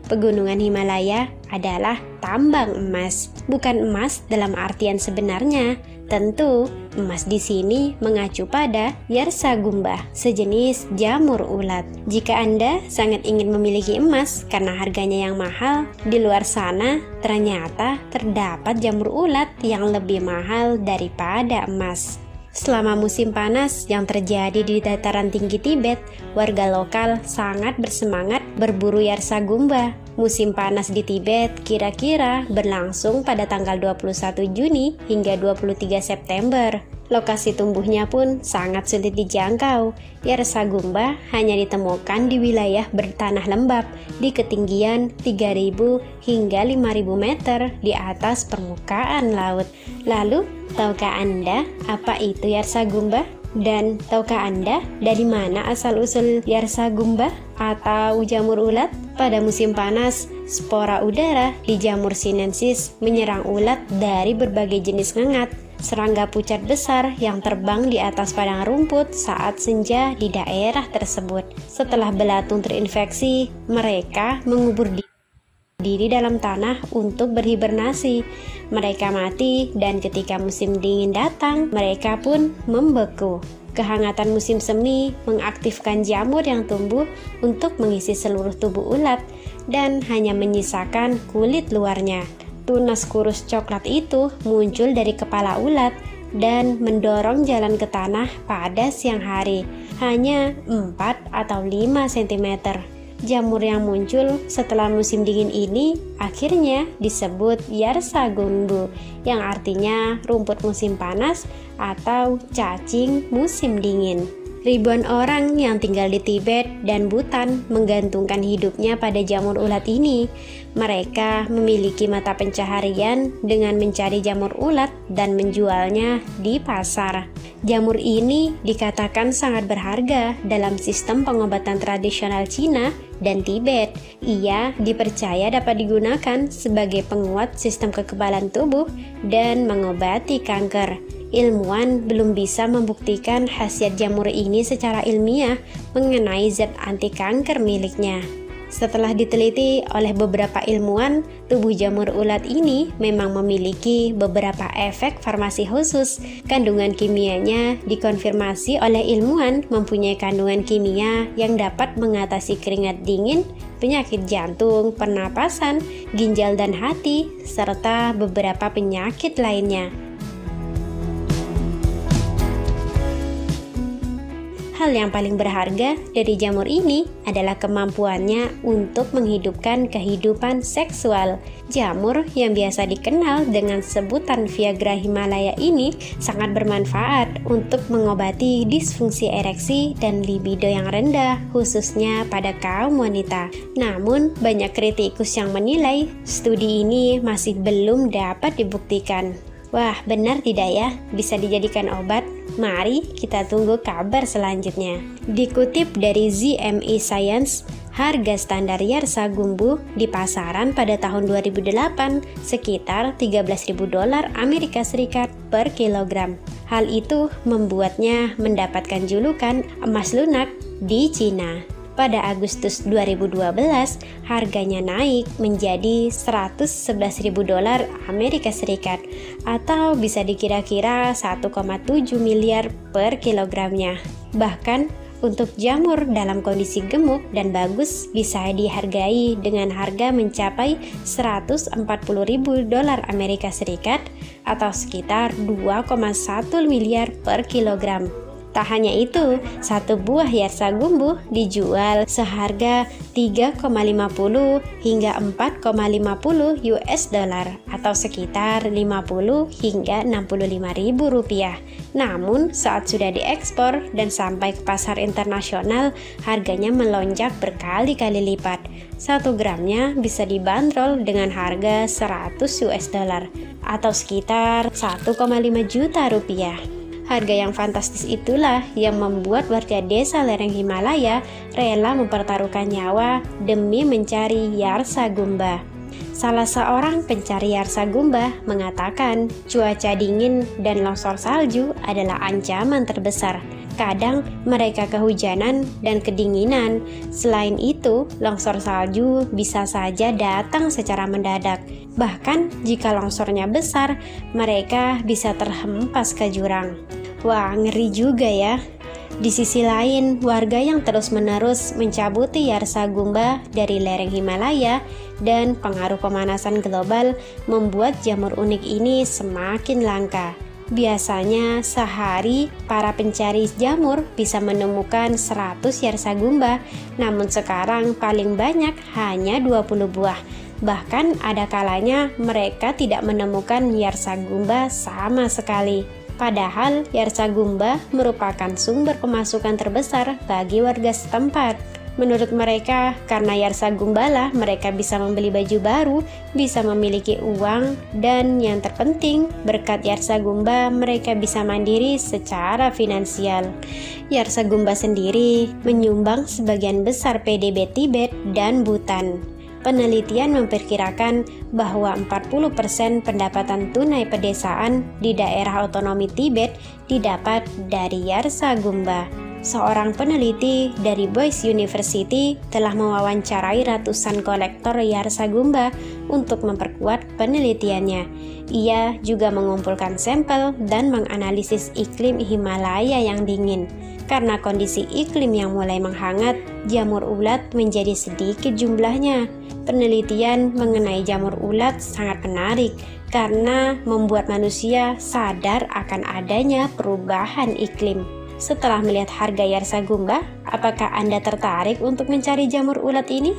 pegunungan Himalaya adalah tambang emas. Bukan emas dalam artian sebenarnya. Tentu, emas di sini mengacu pada Yarsagumba, sejenis jamur ulat. Jika Anda sangat ingin memiliki emas karena harganya yang mahal, di luar sana ternyata terdapat jamur ulat yang lebih mahal daripada emas. Selama musim panas yang terjadi di dataran tinggi Tibet, warga lokal sangat bersemangat berburu Yarsagumba. Musim panas di Tibet kira-kira berlangsung pada tanggal 21 Juni hingga 23 September. Lokasi tumbuhnya pun sangat sulit dijangkau. Yarsagumba hanya ditemukan di wilayah bertanah lembab di ketinggian 3.000 hingga 5.000 meter di atas permukaan laut. Lalu, tahukah Anda apa itu Yarsagumba? Dan tahukah Anda dari mana asal-usul Yarsagumba atau jamur ulat? Pada musim panas, spora udara di jamur sinensis menyerang ulat dari berbagai jenis ngengat. Serangga pucat besar yang terbang di atas padang rumput saat senja di daerah tersebut. Setelah belatung terinfeksi, mereka mengubur diri dalam tanah untuk berhibernasi. Mereka mati dan ketika musim dingin datang, mereka pun membeku. Kehangatan musim semi mengaktifkan jamur yang tumbuh untuk mengisi seluruh tubuh ulat dan hanya menyisakan kulit luarnya. Tunas kurus coklat itu muncul dari kepala ulat dan mendorong jalan ke tanah pada siang hari, hanya 4 atau 5 cm. Jamur yang muncul setelah musim dingin ini akhirnya disebut Yarsagumbu, yang artinya rumput musim panas atau cacing musim dingin. Ribuan orang yang tinggal di Tibet dan Bhutan menggantungkan hidupnya pada jamur ulat ini. Mereka memiliki mata pencaharian dengan mencari jamur ulat dan menjualnya di pasar. Jamur ini dikatakan sangat berharga dalam sistem pengobatan tradisional Cina dan Tibet. Ia dipercaya dapat digunakan sebagai penguat sistem kekebalan tubuh dan mengobati kanker. Ilmuwan belum bisa membuktikan khasiat jamur ini secara ilmiah mengenai zat anti kanker miliknya. Setelah diteliti oleh beberapa ilmuwan, tubuh jamur ulat ini memang memiliki beberapa efek farmasi khusus. Kandungan kimianya dikonfirmasi oleh ilmuwan mempunyai kandungan kimia yang dapat mengatasi keringat dingin, penyakit jantung, pernapasan, ginjal dan hati, serta beberapa penyakit lainnya. Hal yang paling berharga dari jamur ini adalah kemampuannya untuk menghidupkan kehidupan seksual. Jamur yang biasa dikenal dengan sebutan Viagra Himalaya ini sangat bermanfaat untuk mengobati disfungsi ereksi dan libido yang rendah, khususnya pada kaum wanita. Namun, banyak kritikus yang menilai studi ini masih belum dapat dibuktikan. Wah, benar tidak ya? Bisa dijadikan obat? Mari kita tunggu kabar selanjutnya. Dikutip dari ZME Science, harga standar Yarsagumbu di pasaran pada tahun 2008 sekitar $13.000 Amerika Serikat per kilogram. Hal itu membuatnya mendapatkan julukan emas lunak di Cina. Pada Agustus 2012, harganya naik menjadi $111.000 Amerika Serikat atau bisa dikira-kira 1,7 miliar per kilogramnya. Bahkan untuk jamur dalam kondisi gemuk dan bagus bisa dihargai dengan harga mencapai $140.000 Amerika Serikat atau sekitar 2,1 miliar per kilogram. Tak hanya itu, satu buah Yarsagumbu dijual seharga 3,50 hingga 4,50 US dollar atau sekitar 50 hingga 65 ribu rupiah. Namun saat sudah diekspor dan sampai ke pasar internasional, harganya melonjak berkali-kali lipat. 1 gramnya bisa dibanderol dengan harga 100 US dollar atau sekitar 1,5 juta rupiah. Harga yang fantastis itulah yang membuat warga desa lereng Himalaya rela mempertaruhkan nyawa demi mencari Yarsagumba. Salah seorang pencari Yarsagumba mengatakan cuaca dingin dan longsor salju adalah ancaman terbesar. Kadang mereka kehujanan dan kedinginan. Selain itu, longsor salju bisa saja datang secara mendadak. Bahkan jika longsornya besar, mereka bisa terhempas ke jurang. Wah, ngeri juga ya. Di sisi lain, warga yang terus-menerus mencabuti Yarsagumba dari lereng Himalaya dan pengaruh pemanasan global membuat jamur unik ini semakin langka. Biasanya sehari para pencari jamur bisa menemukan 100 Yarsagumba, namun sekarang paling banyak hanya 20 buah. Bahkan ada kalanya mereka tidak menemukan Yarsagumba sama sekali. Padahal Yarsagumba merupakan sumber pemasukan terbesar bagi warga setempat. Menurut mereka, karena Yarsagumba lah mereka bisa membeli baju baru, bisa memiliki uang, dan yang terpenting, berkat Yarsagumba mereka bisa mandiri secara finansial. Yarsagumba sendiri menyumbang sebagian besar PDB Tibet dan Bhutan. Penelitian memperkirakan bahwa 40% pendapatan tunai pedesaan di daerah otonomi Tibet didapat dari Yarsagumba. Seorang peneliti dari Boise University telah mewawancarai ratusan kolektor Yarsagumba untuk memperkuat penelitiannya. Ia juga mengumpulkan sampel dan menganalisis iklim Himalaya yang dingin. Karena kondisi iklim yang mulai menghangat, jamur ulat menjadi sedikit jumlahnya. Penelitian mengenai jamur ulat sangat menarik karena membuat manusia sadar akan adanya perubahan iklim. Setelah melihat harga Yarsagumba, apakah Anda tertarik untuk mencari jamur ulat ini?